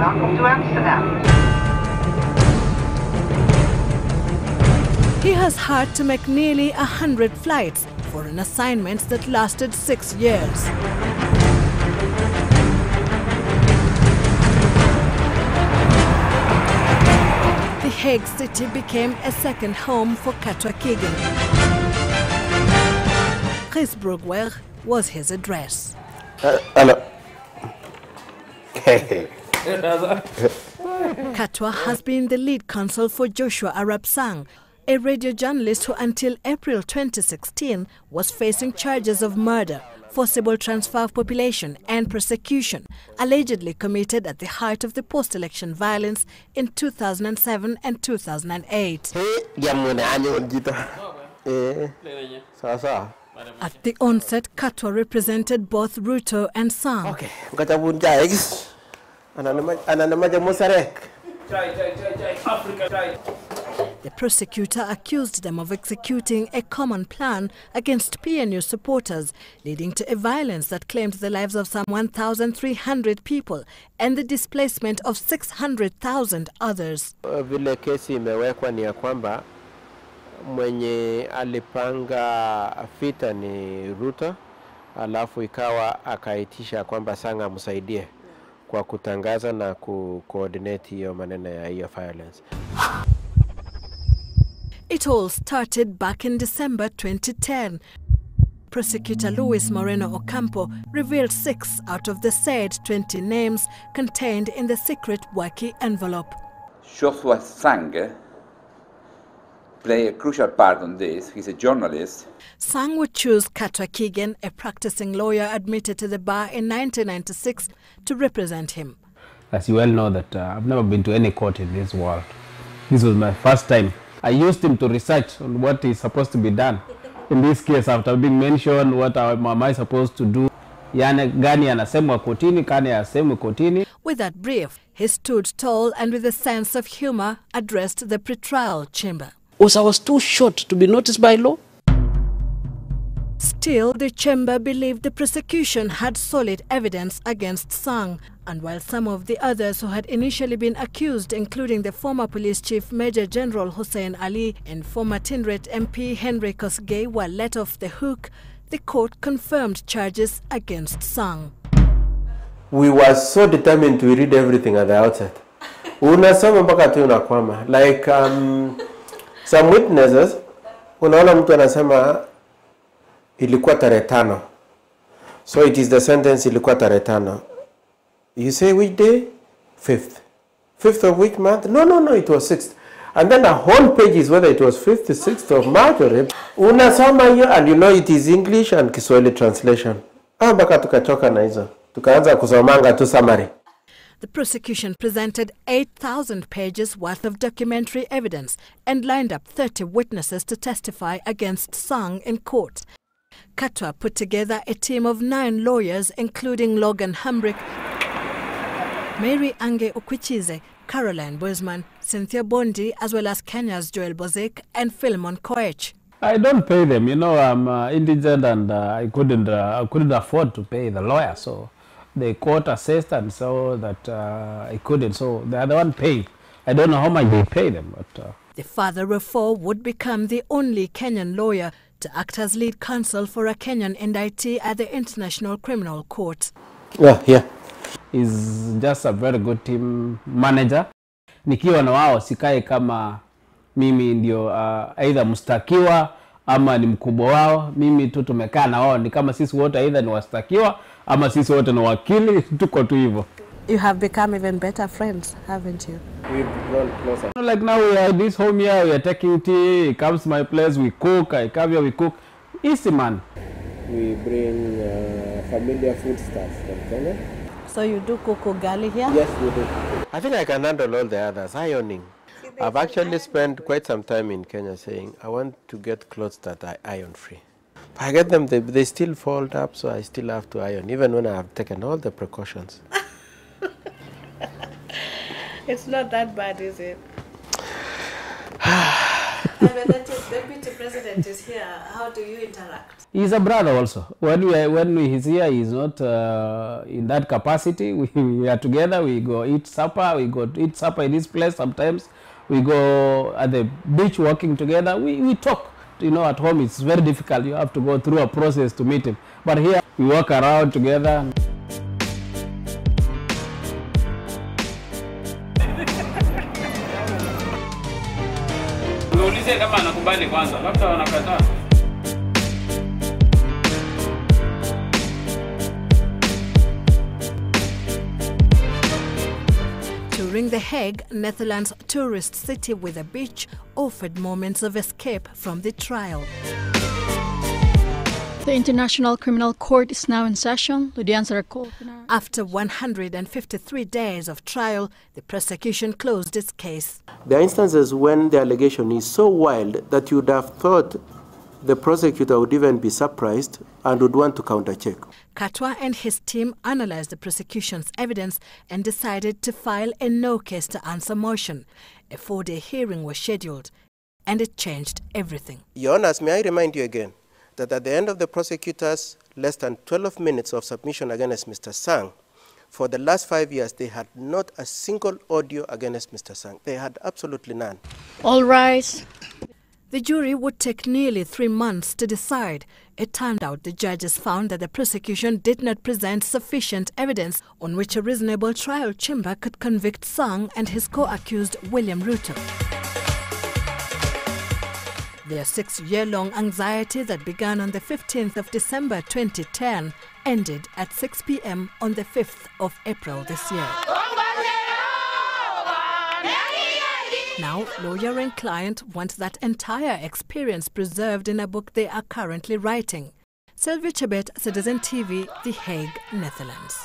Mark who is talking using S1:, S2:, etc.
S1: Welcome to Amsterdam.
S2: He has had to make nearly 100 flights for an assignment that lasted 6 years. The Hague city became a second home for Katwa Kigen. Gijsbroekweg was his address.
S3: Hello.
S2: Katwa has been the lead counsel for Joshua Arap Sang, a radio journalist who until April 2016 was facing charges of murder, forcible transfer of population and prosecution, allegedly committed at the height of the post-election violence in 2007 and 2008. At the onset, Katwa represented both Ruto and Sang. The prosecutor accused them of executing a common plan against PNU supporters, leading to a violence that claimed the lives of some 1,300 people and the displacement of 600,000 others.
S3: Vile kesi imewekwa ni ya kwamba mwenye alipanga vita ni Ruto, alafu ikawa akaitisha kwamba Sang amsaidie kwa kutangaza na coordinate hiyo maneno ya hiyo violence.
S2: It all started back in December 2010. Prosecutor Luis Moreno Ocampo revealed 6 out of the said 20 names contained in the secret Waki envelope.
S4: Joshua Sang play a crucial part on this. He's a journalist.
S2: Sang would choose Katwa Kigen, a practicing lawyer admitted to the bar in 1996, to represent him.
S5: As you well know that I've never been to any court in this world. This was my first time. I used him to research on what is supposed to be done. In this case, after being mentioned, what am I supposed to do? Gani anasemwa kotini, kani asemwe kotini.
S2: With that brief, he stood tall and with a sense of humor addressed the pretrial chamber.
S6: I was too short to be noticed by law.
S2: Still, the chamber believed the prosecution had solid evidence against Sang, and while some of the others who had initially been accused, including the former police chief Major General Hussein Ali and former Tindret MP Henry Kosgei, were let off the hook, the court confirmed charges against Sang.
S3: We were so determined to read everything at the outset. Unasoma mpaka tu unakwama. Like some witnesses, unaona mtu anasema ilikuwa tarehe 5. So it is the sentence ilikuwa tarehe 5. You say which day? 5th. 5th of which month? No, it was 6th. And then a whole page is whether it was 5th, 6th of March or April. Unasoma hiyo and you know it is English and Kiswahili translation. Mpaka tukachoka na hizo. Tukaanza kusomanga tu summary.
S2: The prosecution presented 8,000 pages worth of documentary evidence and lined up 30 witnesses to testify against Sang in court. Katwa put together a team of 9 lawyers, including Logan Hambrick, Mary Ange Okwichize, Caroline Boisman, Cynthia Bondi, as well as Kenya's Joel Bozek and Philemon Koech.
S5: I don't pay them. You know, I'm indigent and I couldn't afford to pay the lawyer. So the court assessed and saw that I couldn't. So the other one paid. I don't know how much they pay them. But
S2: the father of 4 would become the only Kenyan lawyer to act as lead counsel for a Kenyan indictee at the International Criminal Court.
S3: Yeah.
S5: He's just a very good team manager. Nikiwa na wao sikai kama mimi ndio either mstakiwa ama ni mkubwa wao. Mimi tu tumekaa na wao ni kama sisi wote either ni wastakiwa ama sisi wote ni wakili, tuko tu hivyo.
S2: You have become even better friends, haven't you?
S3: We've grown closer.
S5: Like now we are this home here, we are taking tea, he comes to my place, we cook, I come here, we cook. Easy man.
S3: We bring familiar food stuff from Kenya.
S2: So you do cook ugali here?
S3: Yes, we do. I think I can handle all the others. Ironing. I've actually spent quite some time in Kenya saying, I want to get clothes that are iron free. If I get them, they still fold up, so I still have to iron, even when I have taken all the precautions.
S2: It's not that bad, is it? And when the deputy president is here, how do you interact?
S5: He's a brother also. When he's here, he's not in that capacity. We are together. We go eat supper. We go eat supper in this place. Sometimes we go at the beach walking together. We talk. You know, at home it's very difficult. You have to go through a process to meet him. But here we walk around together.
S2: Touring The Hague, Netherlands' tourist city with a beach, offered moments of escape from the trial.
S1: The International Criminal Court is now in session. The audiences are called.
S2: After 153 days of trial, the prosecution closed its case.
S3: There are instances when the allegation is so wild that you would have thought the prosecutor would even be surprised and would want to countercheck.
S2: Katwa and his team analyzed the prosecution's evidence and decided to file a no-case to answer motion. A 4-day hearing was scheduled, and it changed everything.
S3: Your Honours, may I remind you again that at the end of the prosecutor's less than 12 minutes of submission against Mr. Sang, for the last 5 years, they had not a single audio against Mr. Sang. They had absolutely none.
S1: All rise.
S2: The jury would take nearly 3 months to decide. It turned out the judges found that the prosecution did not present sufficient evidence on which a reasonable trial chamber could convict Sang and his co-accused William Ruto. Their 6-year-long anxiety that began on the 15th of December 2010 ended at 6 p.m. on the 5th of April this year. Now, lawyer and client want that entire experience preserved in a book they are currently writing. Sylvia Chebet, Citizen TV, The Hague, Netherlands.